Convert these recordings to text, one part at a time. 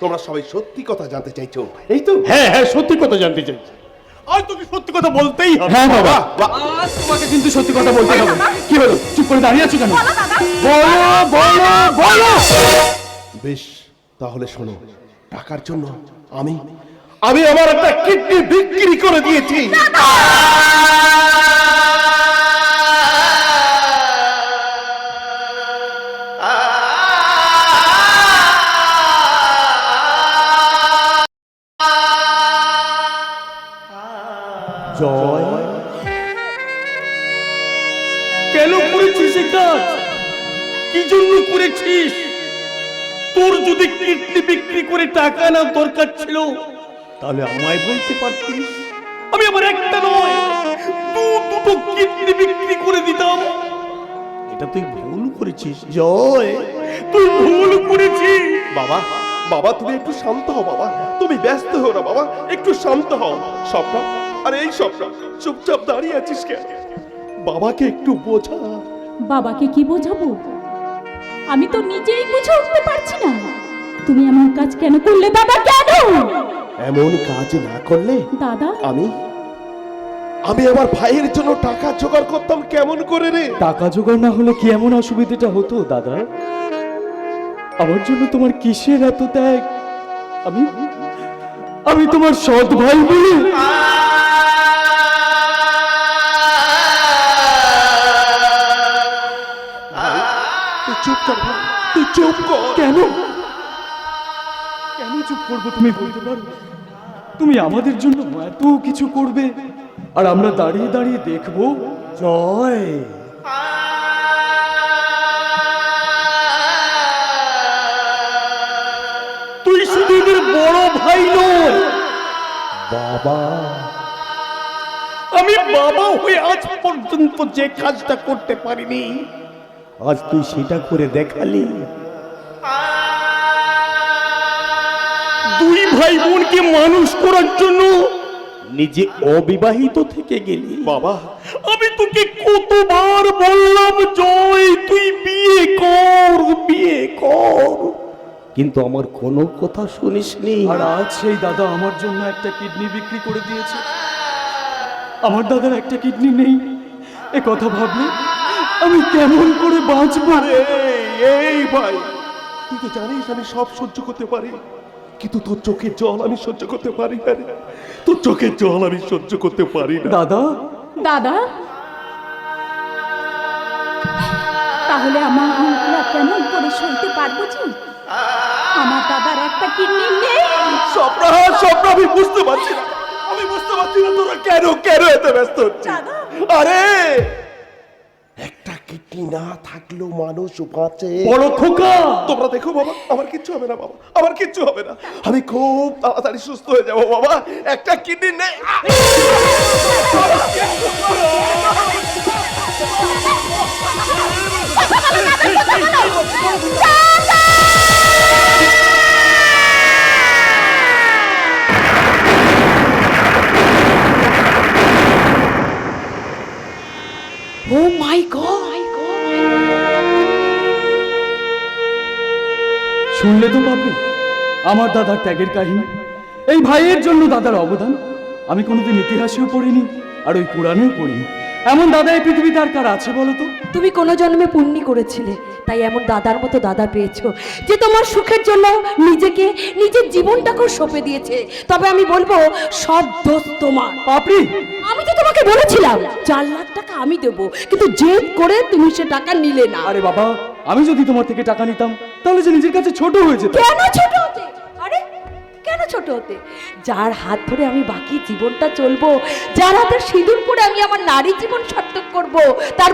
তোমরা সবাই সত্যি কথা জানতে চাইছো, এই তো? হ্যাঁ হ্যাঁ, সত্যি কথা জানতে চাইছি। আর তোকে সত্যি কথা বলতেই হবে। হ্যাঁ বাবা, আজ তোমাকে কিন্তু সত্যি কথা বলতে হবে। কি হলো? চুপ করে দাঁড়িয়ে আছো কেন? বলো বলো বলো। বেশ, তাহলে শোনো। টাকার জন্য আমি আমি আমার একটা কিডনি বিক্রি করে দিয়েছি। জয়, কেন করেছিস এই কাজ? কি জন্য করেছিস? তোর যদি কিডনি বিক্রি করে টাকা না দরকার ছিল, তাহলে আমায় বলতে পারতিস। আমি আমার একটা নয়, দুটো কিডনি বিক্রি করে দিতাম। এটা তুই ভুল করেছিস জয়, তুই ভুল করেছিস। বাবা, বাবা তুমি একটু শান্ত হও। বাবা তুমি ব্যস্ত হও না। বাবা একটু শান্ত হও। স্বপ্ন, আরে এই স্বপ্ন, চুপচাপ দাঁড়িয়ে আছিস কেন? বাবাকে একটু বোঝা। বাবাকে কি বোঝাবো? আমি তো নিজেই বুঝে উঠতে পারছি না। তুমি এমন কাজ কেন করলে দাদা? কেন এমন কাজ না করলে দাদা? আমি আমার ভাইয়ের জন্য টাকা জোগাড় করতাম কেমন করে রে? টাকা জোগাড় না হলে কি এমন অসুবিধাটা হতো দাদা? আমার জন্য তোমার কিসের এত ত্যাগ? আমি তোমার সৎ ভাই বলে। তুই চুপ কর ভাই, তুই চুপ কর। কেন কেন চুপ করবো? তুমি বলতে পারো? তুমি আমাদের জন্য এত কিছু করবে আর আমরা দাঁড়িয়ে দাঁড়িয়ে দেখবো? জয়, তুই শুধু এদের বড় ভাই নয়, বাবা। আমি বাবা হয়ে আজ পর্যন্ত যে কাজটা করতে পারিনি, আজ তুই সেটা করে দেখালি। দুই ভাই বোনকে মানুষ করার জন্য নিজে অবিবাহিত থেকে গেলি। বাবা আমি তোকে কতবার বললাম জয়, তুই বিয়ে কর, বিয়ে কর, কিন্তু আমার কোনো কথা শুনিসনি। আর আজ সেই দাদা আমার জন্য একটা কিডনি বিক্রি করে দিয়েছে। আমার দাদার একটা কিডনি নেই, এ কথা ভাবলে আমি কেমন করে বাঁচবো? এই ভাই, তুই তো জানিস আমি সব সহ্য করতে পারি, কিন্তু তোর চোখের জল আমি সহ্য করতে পারি না রে। তোর চোখের জল আমি সহ্য করতে পারি না। দাদা, দাদা তাহলে আমার আমরা কেমন করে সইতে পারবো যে আমার দাদার একটা কিডনি নেই? স্বপ্ন, স্বপ্ন, আমি বুঝতে পারছি না, আমি বুঝতে পারছি না তোরা কেন কেন এত ব্যস্ত হচ্ছিস। দাদা। আরে একটা কিডনি না থাকলেও মানুষ বাঁচে। বড় খোকা, তোমরা দেখো বাবা, আমার কিচ্ছু হবে না বাবা, আমার কিচ্ছু হবে না। আমি খুব তাড়াতাড়ি সুস্থ হয়ে যাবো বাবা। একটা কিডনি নেই। ও মাই গড, শুনলে তো বাবু আমার দাদার ত্যাগের কাহিনী, এই ভাইয়ের জন্য দাদার অবদান। আমি কোনোদিন ইতিহাসেও পড়িনি আর ওই পুরাণেও পড়িনি। এমন দাদা এই পৃথিবীতে আর কার আছে বলো তো? তুমি কোনো জন্মে পুণ্যি করেছিলে, তাই এমন দাদার মতো দাদা পেয়েছো যে তোমার সুখের জন্য নিজেকে, নিজের জীবনটাকেও সঁপে দিয়েছে। তবে আমি বলবো সব দোষ তোমার। পাপড়ি, আমি তো তোমাকে বলেছিলাম 4 লাখ টাকা আমি দেবো, কিন্তু জেদ করে তুমি সে টাকা নিলে না। আরে বাবা, আমি যদি তোমার থেকে টাকা নিতাম তাহলে যে নিজের কাছে ছোট হয়ে যেত। কেন ছোট হতে? আরে কেন ছোট হতে? যার হাত ধরে আমি বাকি জীবনটা চলবো, যার হাতে সিঁদুর পরে আমি আমার নারী জীবন সার্থক করব, তার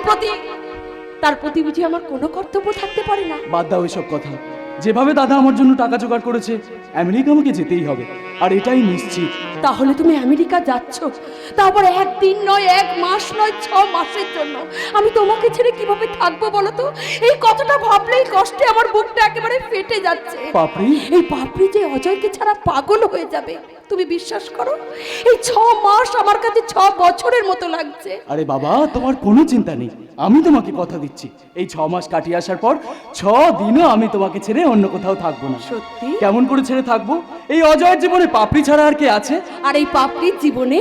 প্রতি বুঝি আমার কোনো কর্তব্য থাকতে পারে না? বাদ দাও এসব কথা। যেভাবে দাদা আমার জন্য টাকা জোগাড় করেছে, আমেরিকা আমাকে যেতেই হবে। আর এটাই নিশ্চিত তাহলে তুমি আমেরিকা যাচ্ছ, তারপর একদিন নয়, 1 মাস নয়, 6 মাসের জন্য। আমি তোমাকে ছেড়ে কিভাবে থাকবো বলো তো? এই কথাটা ভাবলেই কষ্টে আমার বুকটা একেবারে ফেটে যাচ্ছে। পাপড়ি? এই পাপড়ি যে অজয়কে ছাড়া পাগল হয়ে যাবে, তুমি বিশ্বাস করো, এই 6 মাস আমার কাছে 6 বছরের মতো লাগছে। আরে বাবা, তোমার কোনো চিন্তা নেই, আমি তোমাকে কথা দিচ্ছি এই 6 মাস কাটিয়ে আসার পর 6 দিনও আমি তোমাকে ছেড়ে অন্য কোথাও থাকবো না। সত্যি? কেমন করে ছেড়ে থাকবো? এই অজয়ের জীবনে পাপড়ি ছাড়া আর কে আছে? আর এই পাপড়ির জীবনে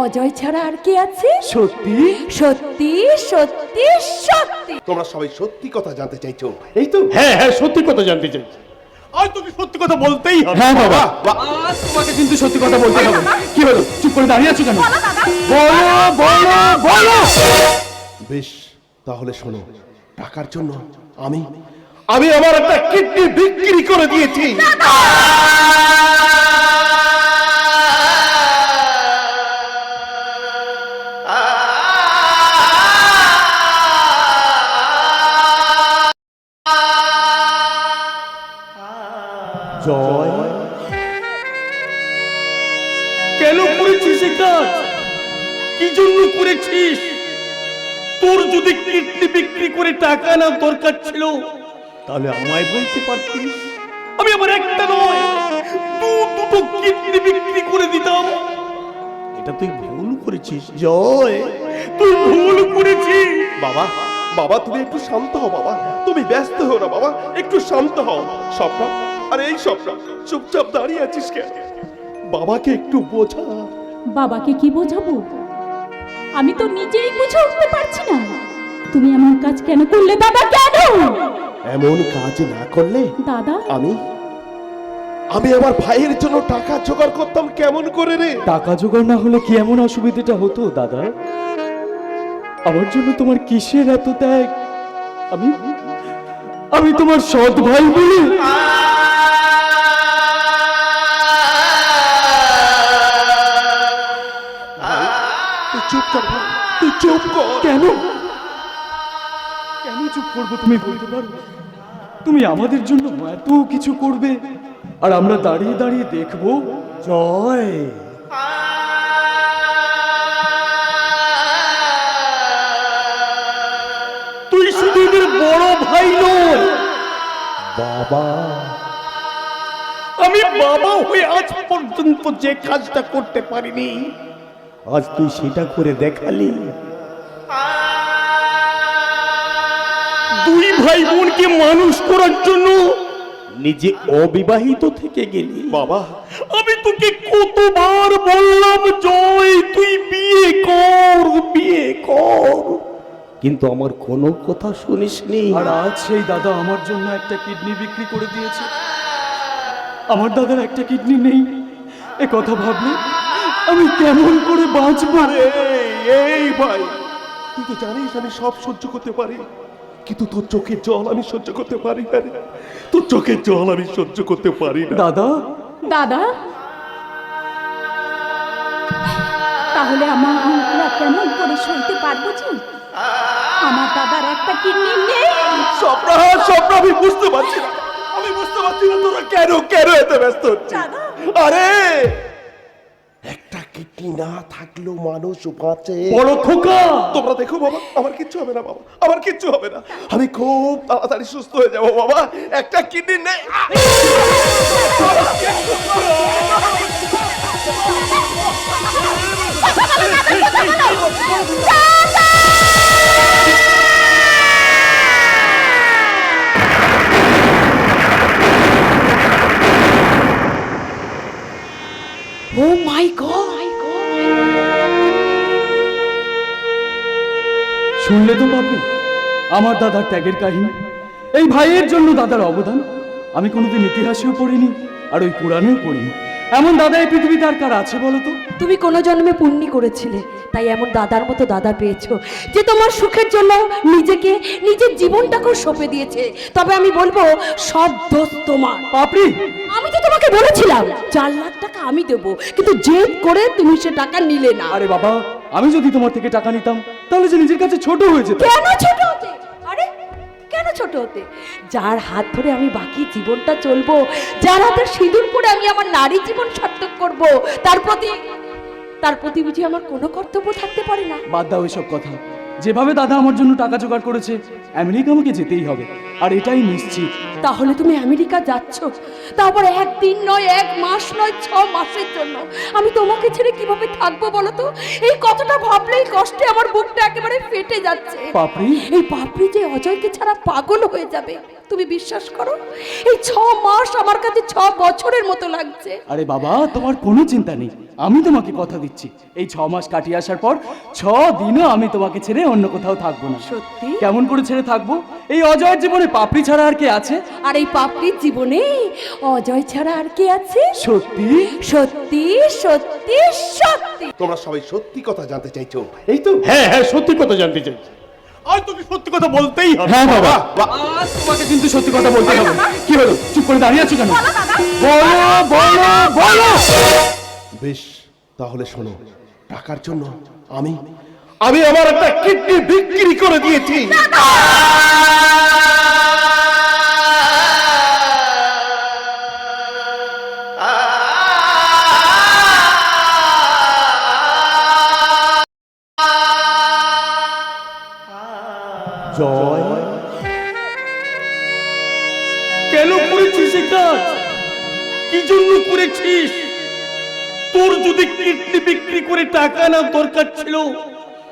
অজয় ছাড়া আর কে আছে? সত্যি? সত্যি সত্যি সত্যি। তোমরা সবাই সত্যি কথা জানতে চাইছো, এই তো? হ্যাঁ হ্যাঁ, সত্যি কথা জানতে চাই। আজ তোকে সত্যি কথা বলতেই হবে। হ্যাঁ বাবা, আজ তোমাকে কিন্তু সত্যি কথা বলতে হবে। কি হলো, চুপ করে দাঁড়িয়ে আছো কেন? বলো বলো বলো। বেশ, তাহলে শোনো, টাকার জন্য আমি আমার একটা কিডনি বিক্রি করে দিয়েছি। জয়, কেন করেছিস এই কাজ? কি জন্য করেছিস? তোর যদি কিডনি বিক্রি করে টাকা না দরকার ছিল, তাহলে আমায় বলতে পারতিস। আমি আমার একটা নয়, দুটো কিডনি বিক্রি করে দিতাম। এটা তুই ভুল করেছিস জয়, তুই ভুল করেছিস। বাবা, বাবা তুমি একটু শান্ত হও বাবা, তুমি ব্যস্ত হও না বাবা, একটু শান্ত হও। স্বপ্ন, আরে এই স্বপ্ন, চুপচাপ দাঁড়িয়ে আছিস কেন? বাবাকে একটু বোঝা। বাবাকে কি বোঝাবো? আমি তো নিজেই বুঝে উঠতে পারছি না। তুমি এমন কাজ কেন করলে দাদা? কেন এমন কাজ না করলে দাদা? আমি আমার ভাইয়ের জন্য টাকা জোগাড় করতাম কেমন করে রে? টাকা জোগাড় না হলে কি এমন অসুবিধাটা হতো দাদা? আমার জন্য তোমার কিসের এত ত্যাগ? আমি তোমার সৎ ভাই বলে। তুই চুপ কর ভাই, তুই চুপ কর। কেন কেন চুপ করবো? তুমি বলতে পারো? তুমি আমাদের জন্য এত কিছু করবে আর আমরা দাঁড়িয়ে দাঁড়িয়ে দেখবো? জয়, তুই শুধু এদের বড় ভাই নয়, বাবা। আমি বাবা হয়ে আজ পর্যন্ত যে কাজটা করতে পারিনি, আজ তুই সেটা করে দেখালি। 2 ভাই বোনকে মানুষ করার জন্য নিজে অবিবাহিত থেকে গেলি। বাবা, আমি তোকে কতবার বললাম জয়, তুই বিয়ে কর, বিয়ে কর, কিন্তু আমার কোনো কথা শুনিসনি। আর আজ সেই দাদা আমার জন্য একটা কিডনি বিক্রি করে দিয়েছে। আমার দাদার একটা কিডনি নেই, এ কথা ভাবলে আমি কেমন করে বাঁচবো? এই ভাই, তুই তো জানিস আমি সব সহ্য করতে পারি, কিন্তু তোর চোখের জল আমি সহ্য করতে পারি না রে। তোর চোখের জল আমি সহ্য করতে পারি না। দাদা, দাদা, তাহলে আমরা কেমন করে সইতে পারবো যে আমার দাদার একটা কিডনি নেই? স্বপ্ন, স্বপ্ন, আমি বুঝতে পারছি না, আমি বুঝতে পারছি না তোরা কেন কেন এত ব্যস্ত হচ্ছিস। দাদা, আরে একটা কিডনি না থাকলেও মানুষ বাঁচে। বড় খোকা, তোমরা দেখো বাবা, আমার কিচ্ছু হবে না বাবা, আমার কিচ্ছু হবে না, আমি খুব তাড়াতাড়ি সুস্থ হয়ে যাবো বাবা। একটা কিডনি নেই। ও মাই গড! শুনলে তো পাপড়ি, আমার দাদার ত্যাগের কাহিনী। এই ভাইয়ের জন্য দাদার অবদান আমি কোনোদিন ইতিহাসেও পড়িনি, আর ওই পুরাণেও পড়িনি। এমন দাদা এই পৃথিবীতে আর কার আছে বলো তো? তুমি কোনো জন্মে পুণ্যি করেছিলে, তাই এমন দাদার মতো দাদা পেয়েছো যে তোমার সুখের জন্য নিজেকে, নিজের জীবনটাকেও সঁপে দিয়েছে। তবে আমি বলবো সব দোষ তোমার। পাপড়ি, আমি তো তোমাকে বলেছিলাম 4 লাখ টাকা আমি দেবো, কিন্তু জেদ করে তুমি সে টাকা নিলে না। আরে বাবা, আমি যদি তোমার থেকে টাকা নিতাম তাহলে যে নিজের কাছে ছোট হয়ে যেত। কেন ছোট হতে? আরে কেন ছোট ছোট হতে? যার হাত ধরে আমি বাকি জীবনটা চলবো, যার হাতের সিঁদুর পরে আমি আমার নারী জীবন সার্থক করব, তার প্রতি বুঝি আমার কোনো কর্তব্য থাকতে পারে না? বাদ দাও এসব কথা। যেভাবে দাদা আমার জন্য টাকা জোগাড় করেছে, আমেরিকা আমাকে যেতেই হবে, আর এটাই নিশ্চিত। তাহলে তুমি আমেরিকা যাচ্ছ, তারপর একদিন নয়, 1 মাস নয়, 6 মাসের জন্য। আমি তোমাকে ছেড়ে কিভাবে থাকবো বলো তো? এই কথাটা ভাবলেই কষ্টে আমার বুকটা একেবারে ফেটে যাচ্ছে। পাপড়ি, এই পাপড়ি যে অজয়কে ছাড়া পাগল হয়ে যাবে, তুমি বিশ্বাস করো, এই 6 মাস আমার কাছে 6 বছরের মতো লাগছে। আরে বাবা, তোমার কোনো চিন্তা নেই, আমি তোমাকে কথা দিচ্ছি, এই 6 মাস কাটিয়ে আসার পর 6 দিনও আমি তোমাকে ছেড়ে অন্য কোথাও থাকবো না। সত্যি? কেমন করে ছেড়ে থাকবো? এই অজয়ের জীবনে পাপড়ি ছাড়া আর কে আছে? আর এই পাপড়ির জীবনে অজয় ছাড়া আর কে আছে? সত্যি? সত্যি সত্যি সত্যি। তোমরা সবাই সত্যি কথা জানতে চাইছো, এই তো? হ্যাঁ হ্যাঁ, সত্যি কথা জানতে চাই। আর তোকে সত্যি কথা বলতেই হবে। হ্যাঁ বাবা, বাহ, আজ তোমাকে কিন্তু সত্যি কথা বলতে হবে। কি হলো, চুপ করে দাঁড়িয়ে আছো কেন? বলো বলো বলো। বেশ, তাহলে শোনো, টাকার জন্য আমি আমার একটা কিডনি বিক্রি করে দিয়েছি। জয়, কেন করেছিস এই কাজ? কি জন্য করেছিস? তোর যদি কিডনি বিক্রি করে টাকা না দরকার ছিল,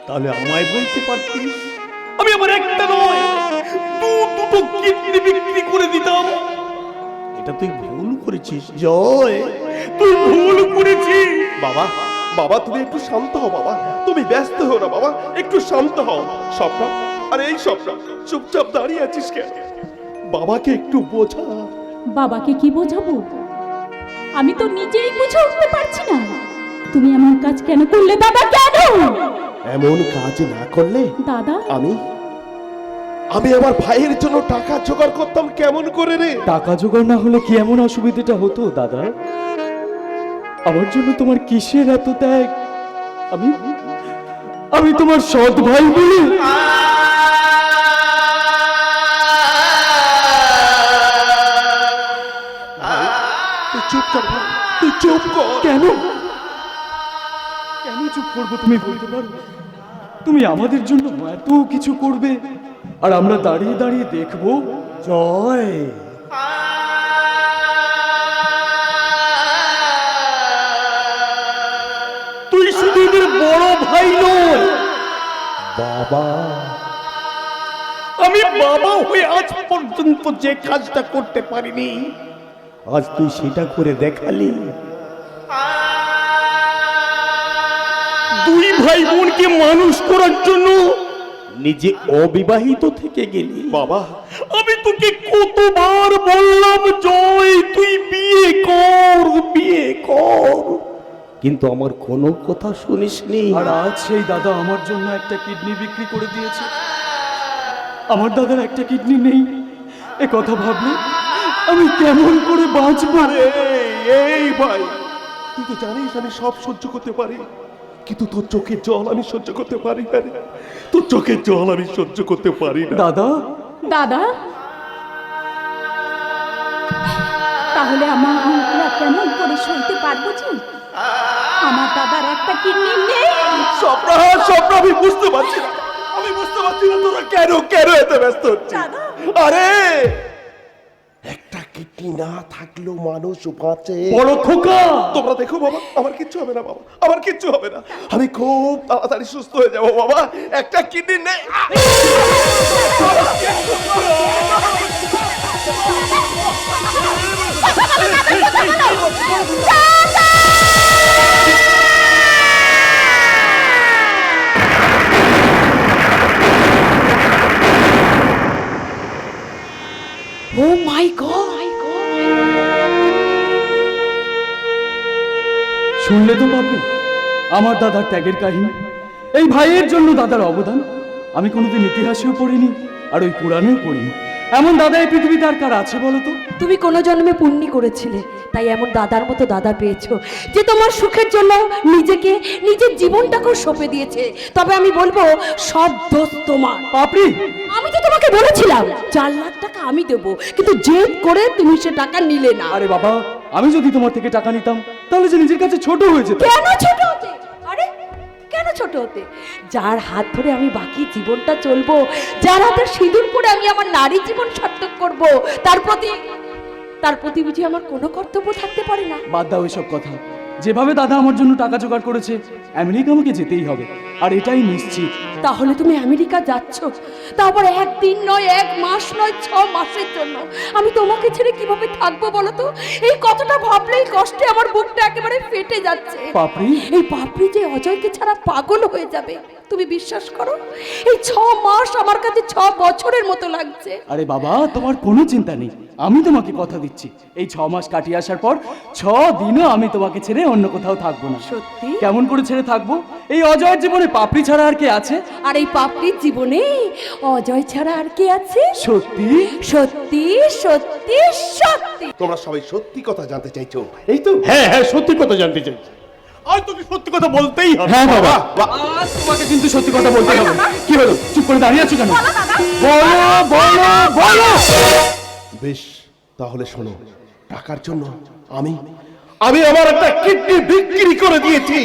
তাহলে আমায় বলতে পারতিস। আমি আমার একটা নয়, দুটো কিডনি বিক্রি করে দিতাম। এটা তুই ভুল করেছিস জয়, তুই ভুল করেছিস। বাবা, বাবা তুমি একটু শান্ত হও বাবা, তুমি ব্যস্ত হও না বাবা, একটু শান্ত হও। স্বপ্না, আরে এই স্বপ্না, চুপচাপ দাঁড়িয়ে আছিস কেন? বাবাকে একটু বোঝা। বাবাকে কি বোঝাবো? আমি তো নিজেই বুঝে উঠতে পারছি না। তুমি এমন কাজ কেন করলে দাদা? কেন এমন কাজ না করলে দাদা? আমি আমার ভাইয়ের জন্য টাকা জোগাড় করতাম কেমন করে রে? টাকা জোগাড় না হলে কি এমন অসুবিধাটা হতো দাদা? আমার জন্য তোমার কিসের এত ত্যাগ? আমি তোমার সৎ ভাই বলি। তুই চুপ কর ভাই, তুই চুপ কর। কেন কেন চুপ করবো? তুমি বলতে পারো? তুমি আমাদের জন্য এত কিছু করবে, আর আমরা দাঁড়িয়ে দাঁড়িয়ে দেখবো? জয়, তুই শুধু এদের বড় ভাই নয়, বাবা। আমি বাবা হয়ে আজ পর্যন্ত যে কাজটা করতে পারিনি, আজ তুই সেটা করে দেখালি। 2 ভাই বোনকে মানুষ করার জন্য নিজে অবিবাহিত থেকে গেলি। বাবা, আমি তোকে কতবার বললাম জয়, তুই বিয়ে কর, বিয়ে কর, কিন্তু আমার কোনো কথা শুনিসনি। আর আজ সেই দাদা আমার জন্য একটা কিডনি বিক্রি করে দিয়েছে। আমার দাদার একটা কিডনি নেই, এ কথা ভাবলে আমি কেমন করে বাঁচবো? এই ভাই, তুই তো জানিস আমি সব সহ্য করতে পারি, কিন্তু তোর চোখের জল আমি সহ্য করতে পারি না রে। তোর চোখের জল আমি সহ্য করতে পারি না। দাদা, দাদা, তাহলে আমরা কেমন করে সইতে পারবো যে আমার দাদার একটা কিডনি নেই? স্বপ্না, স্বপ্ন, আমি বুঝতে পারছি না, আমি বুঝতে পারছি না তোরা কেন কেন এত ব্যস্ত হচ্ছিস। দাদা। আরে একটা কিডনি না থাকলেও মানুষ বাঁচে। বড় খোকা, তোমরা দেখো বাবা, আমার কিচ্ছু হবে না বাবা, আমার কিচ্ছু হবে না, আমি খুব তাড়াতাড়ি সুস্থ হয়ে যাবো বাবা। একটা কিডনি নেই। ও মাই গড! শুনলে তো পাবলি আমার দাদার ত্যাগের কাহিনী। এই ভাইয়ের জন্য দাদার অবদান আমি কোনোদিন ইতিহাসেও পড়িনি, আর ওই পুরাণেও পড়িনি। এমন দাদা এই পৃথিবীতে আর কার আছে বলো তো? তুমি কোনো জন্মে পুণ্যি করেছিলে, তাই এমন দাদার মতো দাদা পেয়েছো যে তোমার সুখের জন্য নিজেকে, নিজের জীবনটাকেও সঁপে দিয়েছে। তবে আমি বলবো সব দোষ তোমার। পাপড়ি, আমি তো তোমাকে বলেছিলাম 4 লাখ টাকা আমি দেবো, কিন্তু জেদ করে তুমি সে টাকা নিলে না। আরে বাবা, আমি যদি তোমার থেকে টাকা নিতাম তাহলে যে নিজের কাছে ছোট হয়ে যেত। কেন ছোট হতে? আরে কেন ছোট হতে? যার হাত ধরে আমি বাকি জীবনটা চলবো, যার হাতে সিঁদুর পরে আমি আমার নারী জীবন সার্থক করব, তার প্রতি বুঝি আমার কোনো কর্তব্য থাকতে পারে না? বাদ দাও এসব কথা। যেভাবে দাদা আমার জন্য টাকা জোগাড় করেছে, আমেরিকা আমাকে যেতেই হবে, আর এটাই নিশ্চিত। তাহলে তুমি আমেরিকা যাচ্ছ, তারপর 1 দিন নয়, 1 মাস নয়, 6 মাসের জন্য। আমি তোমাকে ছেড়ে কিভাবে থাকবো বলো তো? এই কথাটা ভাবলেই কষ্টে আমার বুকটা একেবারে ফেটে যাচ্ছে। পাপড়ি, এই পাপড়ি যে অজয়কে ছাড়া পাগল হয়ে যাবে, তুমি বিশ্বাস করো এই 6 মাস আমার কাছে 6 বছরের মতো লাগছে। আরে বাবা, তোমার কোনো চিন্তা নেই, আমি তোমাকে কথা দিচ্ছি এই 6 মাস কাটিয়ে আসার পর 6 দিনও আমি তোমাকে ছেড়ে অন্য কোথাও থাকবো না। সত্যি? কেমন করে ছেড়ে থাকবো? এই অজয়ের জীবনে পাপড়ি ছাড়া আর কে আছে? আর এই পাপড়ির জীবনে অজয় ছাড়া আর কে আছে? সত্যি? সত্যি সত্যি সত্যি। তোমরা সবাই সত্যি কথা জানতে চাইছো, এই তো? হ্যাঁ হ্যাঁ, সত্যি কথা জানতে চাই। আর তোকে সত্যি কথা বলতেই হবে। হ্যাঁ বাবা, বাহ, আজ তোমাকে কিন্তু সত্যি কথা বলতে হবে। কি হলো, চুপ করে দাঁড়িয়ে আছো কেন? বলো বলো বলো। বেশ, তাহলে শোনো, টাকার জন্য আমি আমার একটা কিডনি বিক্রি করে দিয়েছি।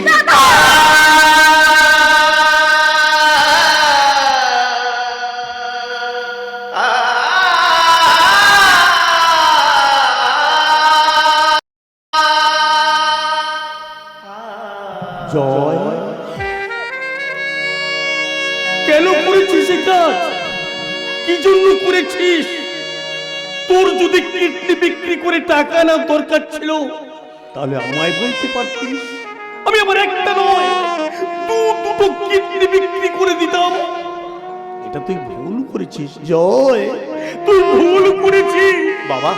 জয়, কেন করেছিস এই কাজ? কি জন্য করেছিস? তোর যদি কিডনি বিক্রি করে টাকা না দরকার ছিল, তাহলে আমায় বলতে পারতিস। আমি আমার একটা নয়, দুটো কিডনি বিক্রি করে দিতাম। এটা তুই ভুল করেছিস জয়, তুই ভুল করেছিস। বাবা,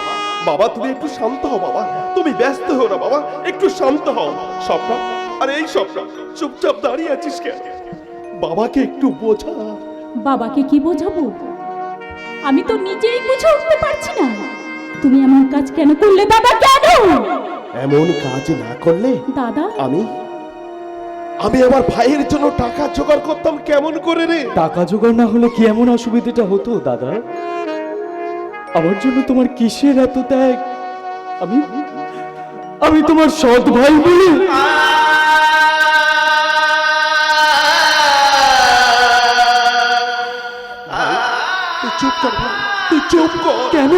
বাবা তুমি একটু শান্ত হও বাবা, তুমি ব্যস্ত হও না বাবা, একটু শান্ত হও। স্বপ্ন, আরে এই স্বপ্ন, চুপচাপ দাঁড়িয়ে আছিস কেন? বাবাকে একটু বোঝা। বাবাকে কি বোঝাবো? আমি তো নিজেই বুঝে উঠতে পারছি না। তুমি এমন কাজ কেন করলে দাদা? কেন? এমন কাজ না করলে দাদা, আমি আমার ভাইয়ের জন্য টাকা জোগাড় করতাম কেমন করে রে? টাকা জোগাড় না হলে কি এমন অসুবিধাটা হতো দাদা? আমার জন্য তোমার কিসের এত ত্যাগ? আমি তোমার সৎ ভাই বলে। তুই চুপ কর ভাই, তুই চুপ কর। কেন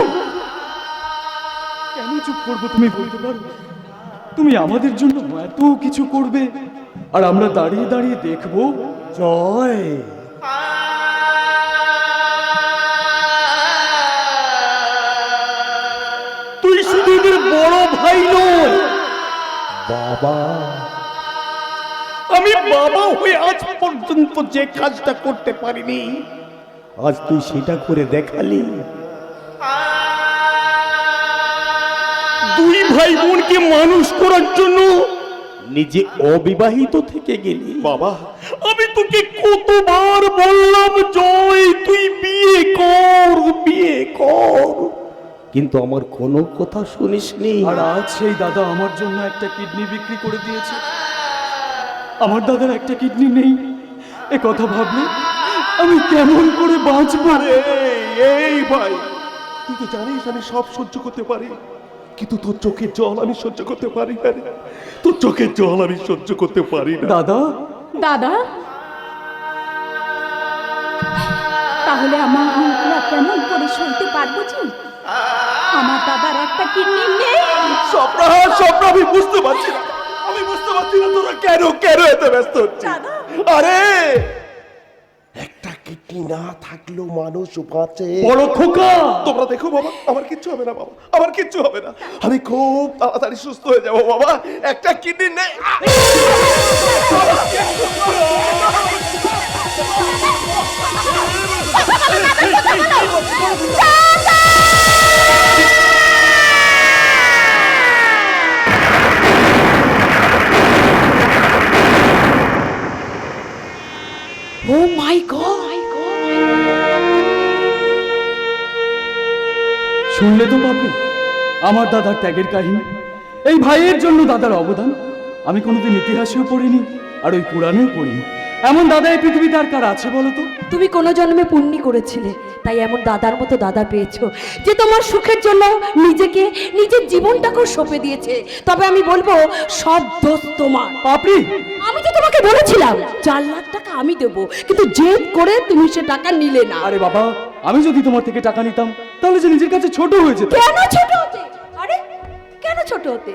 কেন চুপ করবো? তুমি বলতে পারো? তুমি আমাদের জন্য এত কিছু করবে আর আমরা দাঁড়িয়ে দাঁড়িয়ে দেখবো? জয়, তুই শুধু এদের বড় ভাই নয়, বাবা। আমি বাবা হয়ে আজ পর্যন্ত যে কাজটা করতে পারিনি, আজ তুই সেটা করে দেখালি। 2 ভাই বোনকে মানুষ করার জন্য নিজে অবিবাহিত থেকে গেলি। বাবা, আমি তোকে কতবার বললাম জয়, তুই বিয়ে কর, বিয়ে কর, কিন্তু আমার কোনো কথা শুনিসনি। আর আজ সেই দাদা আমার জন্য একটা কিডনি বিক্রি করে দিয়েছে। আমার দাদার একটা কিডনি নেই, এ কথা ভাবলে আমি কেমন করে বাঁচবো? এই ভাই, তুই তো জানিস আমি সব সহ্য করতে পারি, কিন্তু তোর চোখের জল আমি সহ্য করতে পারি না রে। তোর চোখের জল আমি সহ্য করতে পারি না। দাদা, দাদা, তাহলে আমরা কেমন করে সইতে পারবো যে আমার দাদার একটা কিডনি নেই? স্বপ্ন, স্বপ্ন, আমি বুঝতে পারছি না, আমি বুঝতে পারছি না তোরা কেন কেন এত ব্যস্ত হচ্ছিস। দাদা, আরে একটা কিডনি না থাকলেও মানুষ বাঁচে। বড় খোকা, তোমরা দেখো বাবা, আমার কিচ্ছু হবে না বাবা, আমার কিচ্ছু হবে না, আমি খুব তাড়াতাড়ি সুস্থ হয়ে যাবো বাবা। একটা কিডনি নেই। ও মাই গড, আমার দাদার ত্যাগের কাহিনী, এই ভাইয়ের জন্য দাদার অবদান আমি কোনোদিন ইতিহাসেও পড়িনি আর ওই পুরাণেও পড়িনি। এমন দাদা এই পৃথিবীতে আর কার আছে বলো তো? তুমি কোনো জন্মে পুণ্যি করেছিলে, তাই এমন দাদার মতো দাদা পেয়েছো যে তোমার সুখের জন্য নিজের জীবনটাকেও সঁপে দিয়েছে। তবে আমি বলবো সব দোষ তোমার। পাপড়ি, আমি তো তোমাকে বলেছিলাম 4 লাখ টাকা আমি দেবো, কিন্তু জেদ করে তুমি সে টাকা নিলে না। আরে বাবা, আমি যদি তোমার থেকে টাকা নিতাম তাহলে যে নিজের কাছে ছোট হয়ে যেত। কেন ছোট হতে? আরে কেন ছোট হতে?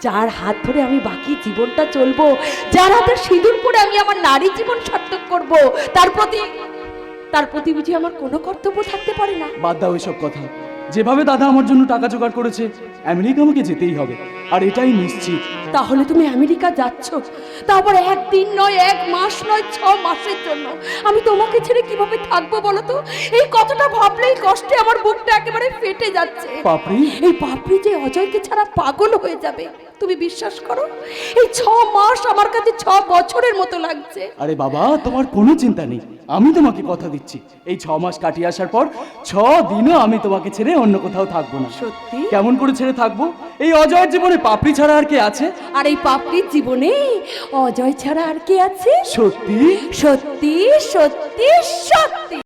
যার হাত ধরে আমি বাকি জীবনটা চলবো, যার হাতে সিঁদুর পরে আমি আমার নারী জীবন সার্থক করব, তার প্রতি বুঝি আমার কোনো কর্তব্য থাকতে পারে না? বাদ দাও এসব কথা। যেভাবে দাদা আমার জন্য টাকা জোগাড় করেছে, আমেরিকা আমাকে যেতেই হবে, আর এটাই নিশ্চিত। তাহলে তুমি আমেরিকা যাচ্ছ, তারপর 1 দিন নয়, 1 মাস নয়, 6 মাসের জন্য। আমি তোমাকে ছেড়ে কিভাবে থাকবো বলো তো? এই কথাটা ভাবলেই কষ্টে আমার বুকটা একেবারে ফেটে যাচ্ছে। পাপড়ি, এই পাপড়ি যে অজয়কে ছাড়া পাগল হয়ে যাবে, তুমি বিশ্বাস করো, এই 6 মাস আমার কাছে 6 বছরের মতো লাগছে। আরে বাবা, তোমার কোনো চিন্তা নেই, আমি তোমাকে কথা দিচ্ছি, এই 6 মাস কাটিয়ে আসার পর 6 দিনও আমি তোমাকে ছেড়ে অন্য কোথাও থাকবো না। সত্যি? কেমন করে ছেড়ে থাকবো? এই অজয়ের জীবনে পাপড়ি ছাড়া আর কে আছে? আর এই পাপড়ির জীবনে অজয় ছাড়া আর কে আছে? সত্যি? সত্যি সত্যি সত্যি।